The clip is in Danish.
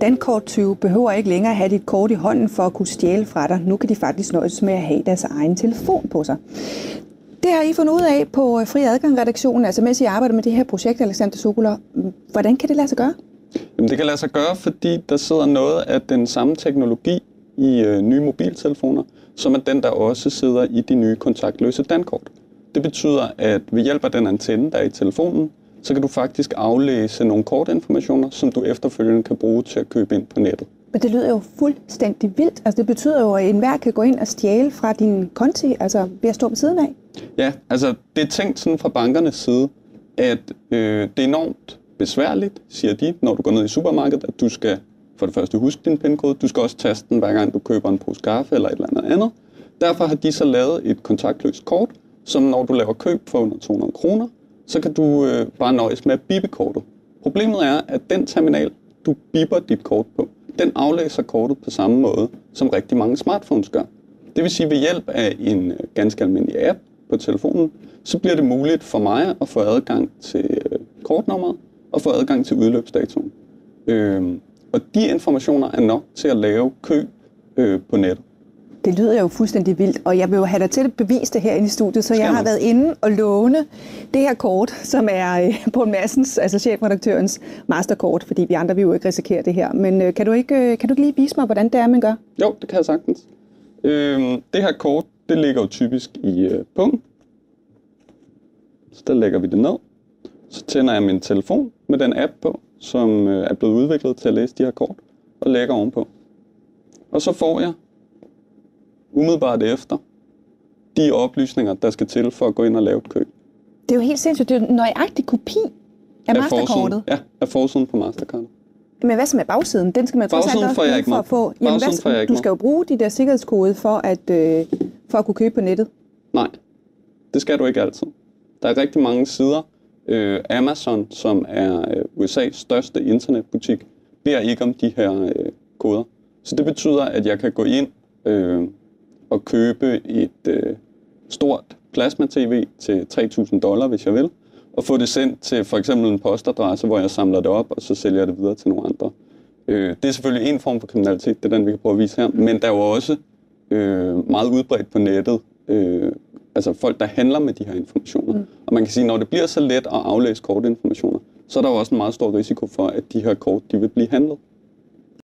Dankorttyve behøver ikke længere have dit kort i hånden for at kunne stjæle fra dig. Nu kan de faktisk nøjes med at have deres egen telefon på sig. Det har I fundet ud af på Fri Adgang-redaktionen, altså mens I arbejder med det her projekt, Alexander Sokolow. Hvordan kan det lade sig gøre? Jamen, det kan lade sig gøre, fordi der sidder noget af den samme teknologi i nye mobiltelefoner, som er den, der også sidder i de nye kontaktløse dankort. Det betyder, at ved hjælp af den antenne, der er i telefonen, så kan du faktisk aflæse nogle kortinformationer, som du efterfølgende kan bruge til at købe ind på nettet. Men det lyder jo fuldstændig vildt. Altså det betyder jo, at enhver kan gå ind og stjæle fra din konti, altså ved at stå ved siden af. Ja, altså det er tænkt sådan fra bankernes side, at det er enormt besværligt, siger de, når du går ned i supermarkedet, at du skal for det første huske din PIN-kode. Du skal også taste den, hver gang du køber en pose kaffe eller et eller andet. Derfor har de så lavet et kontaktløst kort, som når du laver køb for under 200 kroner, så kan du bare nøjes med at bippe kortet. Problemet er, at den terminal, du bipper dit kort på, den aflæser kortet på samme måde, som rigtig mange smartphones gør. Det vil sige, ved hjælp af en ganske almindelig app på telefonen, så bliver det muligt for mig at få adgang til kortnummeret og få adgang til udløbsdatoen. Og de informationer er nok til at lave køb på nettet. Det lyder jo fuldstændig vildt, og jeg vil jo have dig til at bevise det herinde i studiet, så jeg har været inde og låne det her kort, som er på Madsens, altså chefredaktørens masterkort, fordi vi andre vil jo ikke risikere det her. Men kan du ikke lige vise mig, hvordan det er, man gør? Jo, det kan jeg sagtens. Det her kort, det ligger jo typisk i pungen. Så der lægger vi det ned. Så tænder jeg min telefon med den app på, som er blevet udviklet til at læse de her kort, og lægger ovenpå. Og så får jeg umiddelbart efter de oplysninger, der skal til for at gå ind og lave et køb. Det er jo helt sindssygt. Det er en nøjagtig kopi af Masterkortet. Ja, af forsiden på Masterkortet. Men hvad så med bagsiden? Den skal man trods alt også bruge for at få. Jamen, du skal jo bruge de der sikkerhedskode for at kunne købe på nettet. Nej, det skal du ikke altid. Der er rigtig mange sider. Amazon, som er USA's største internetbutik, beder ikke om de her koder. Så det betyder, at jeg kan gå ind og købe et stort plasma-tv til $3.000, hvis jeg vil, og få det sendt til for eksempel en postadresse, hvor jeg samler det op, og så sælger jeg det videre til nogle andre. Det er selvfølgelig en form for kriminalitet, det er den, vi kan prøve at vise her, men der er jo også meget udbredt på nettet, altså folk, der handler med de her informationer. Og man kan sige, at når det bliver så let at aflæse kortinformationer, så er der jo også en meget stor risiko for, at de her kort de vil blive handlet.